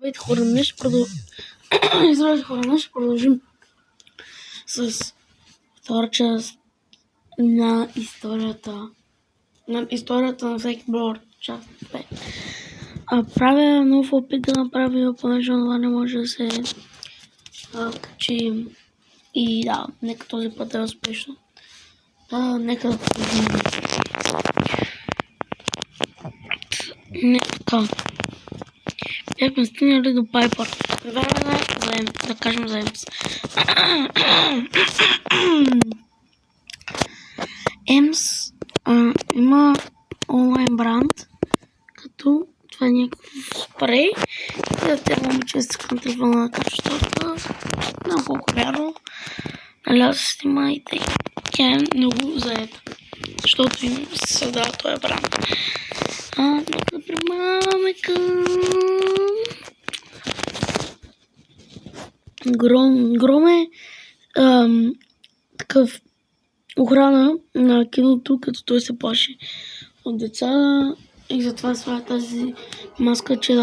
Здравейте хора, днес ще продължим с втора част на историята на всеки бор, част 2. Правя нов опит да направя, понеже това не може да се качи и да, нека този път е успешно. Нека да продължим. Така. Бяхме стигнали до Пайпър. Време да кажем заемец. Емс има онлайн бранд, като това е някакъв спрей. Да трябва момче с телефона на качеството. Много колко вярно. Наля се снимайте. Тя е много заета, защото им се създава този бранд. Нека да преминаваме към Гром е такъв охрана на киното, като той се плаши от деца и затова слага тази маска, че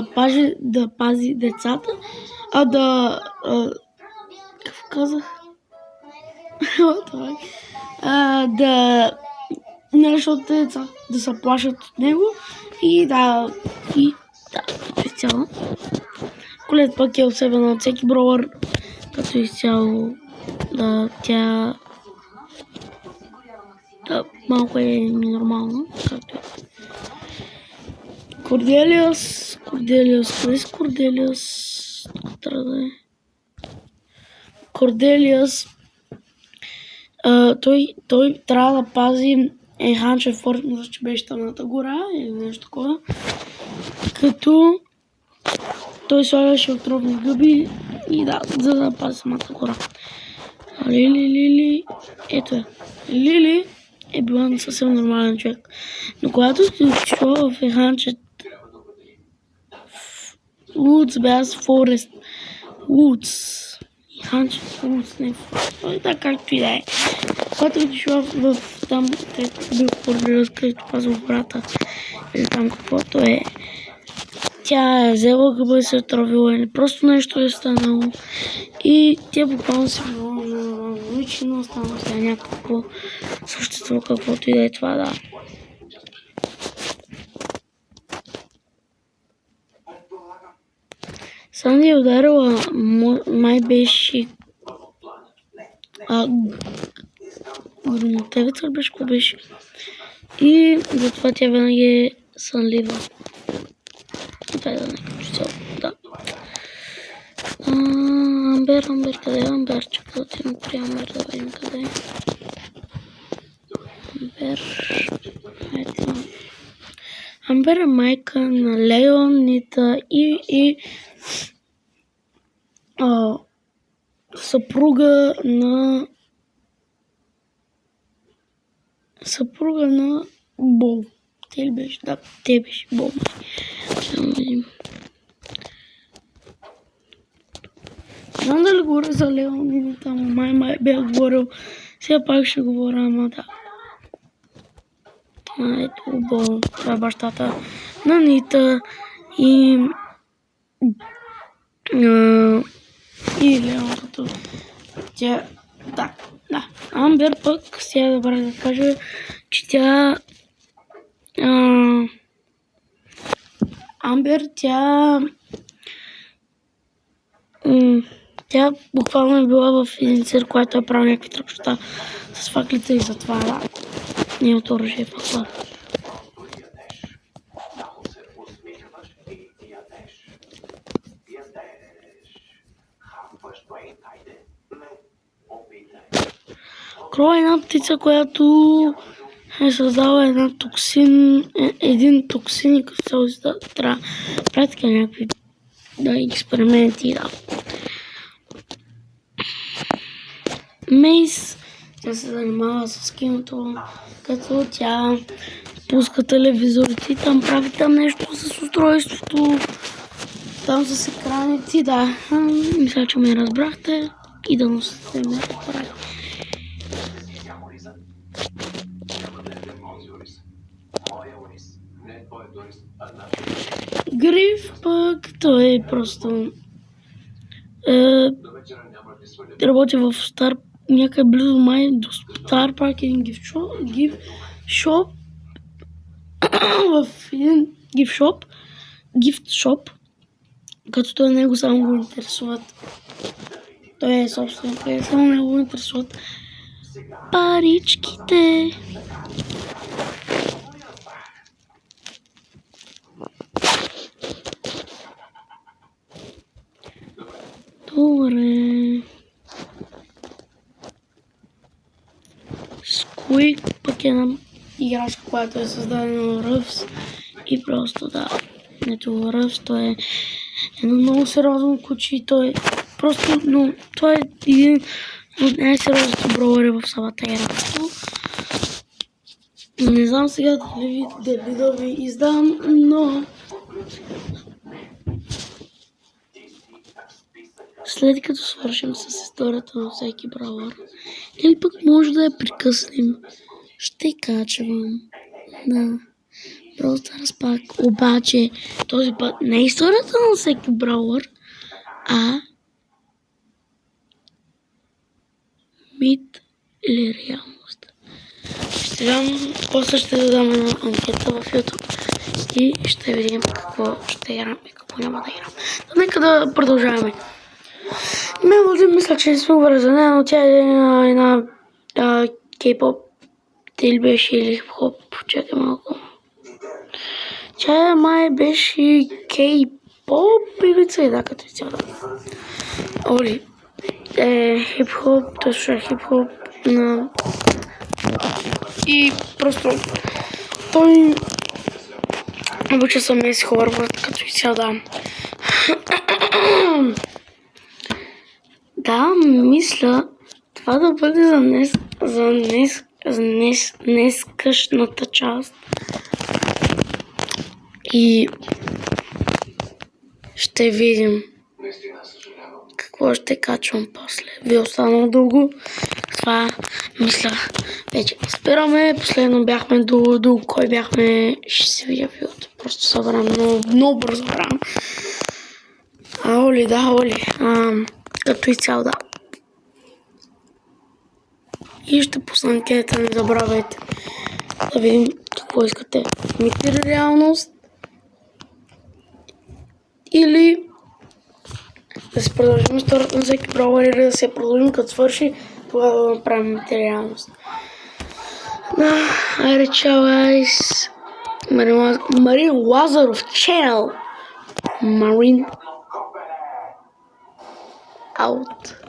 да пази децата, какво казах? Защото деца да се плашат от него и да, изцяло. Колет пък е особена от всеки броуър, като изцяло тя малко е ненормална, както е. Корделиус, къде си Корделиус? Трябва да е. Корделиус, той трябва да пази Ханчев форт, мисля, че беше Тъмната гора или нещо такова, като той слагаше отровни гъби и за да пази самата гора. Лили, ето е. Лили е била съвсем нормален човек. Но когато си отишла в Ханчет Woods, бяз Форест Woods. Ханчет Woods, не Форест. Да, както и да е. Когато отишла в там, където бил Корделиус, където пазва гората, или там каквото е, тя е взела гъба и се отровила или просто нещо е станало. И тя буквално си била лично останала сега някакво същество, каквото и да е това, да. Санди е ударила, май беше громотевица ли беше, какво беше? И затова тя винаги е сънлива. Дай да нека цяло, да. Амбер, къде е Амбер? Чакай да отидем при Амбер, да видим къде е. Амбер е майка на Леон, Нита и съпруга на Бол. Те ли беше? Да, те беше Бол. Ще видим. Знам дали говоря за Леон или там, май бях говорил. Сега пак ще говоря, ама да. Ето Бол, това е бащата на Нита и Леон, като тя, да. Амбер пък, сега да кажа, че тя буквално е била в един цирк, който е правил някакви тръпчета с факлите и затова нейното оръжие е факла. Кро е една птица, която е създала един токсин и като цяло трябва правят някакви експерименти, да. Мейс, тя се занимава с киното, като тя пуска телевизорите и там прави нещо с устройството, там с екраните, да. Мисля, че ме разбрахте и да носите ме прави. Гриф пък той е просто работи в Стар, някъде близо май до Стар Парк, един гифт шоп, в един гифт шоп, като той него само го интересуват. Той е собственик, само него го интересуват паричките. Добре. Squeak пък е една играчка, която е създадена в Ръвс и просто да. Ето Ръвс, той е едно много сериозно куче и той е просто, но това е един от най-сериозните броуъри в самата игра. Не знам сега дали да ви издам, но след като свършим с историята на всеки браулър, или пък може да я прекъснем, ще качвам на Brawl Stars пак, обаче този път не е историята на всеки браулър, а мит или реалност. Ще дам, после ще дадам една анкета в YouTube и ще видим какво ще играм и какво няма да играм. Но нека да продължаваме. Мелоди мисля, че не сме образена, но тя е една кей-поп или беше или хип-хоп, чакай малко. Тя май беше кей-поп певица, да, като цяло. Оли, хип-хоп, той слуша хип-хоп и просто той обича са меси хора, като цяло, да. Да, мисля това да бъде за днескашната част. И ще видим какво ще качвам после. Ви останало дълго. Това мисля вече спираме. Последно бяхме до кой бяхме. Ще се видя видеото. Просто събрам много бързо време. Оли. Като изцяло да. И ще пусна анкета, не забравяйте. Да видим какво искате. Мит или реалност? Или да се продължим историята на всеки браулър или да се продължим като свърши, тогава да направим мит или реалност. Айде, чао, guys. Марин Лазаров Channel. Марин out.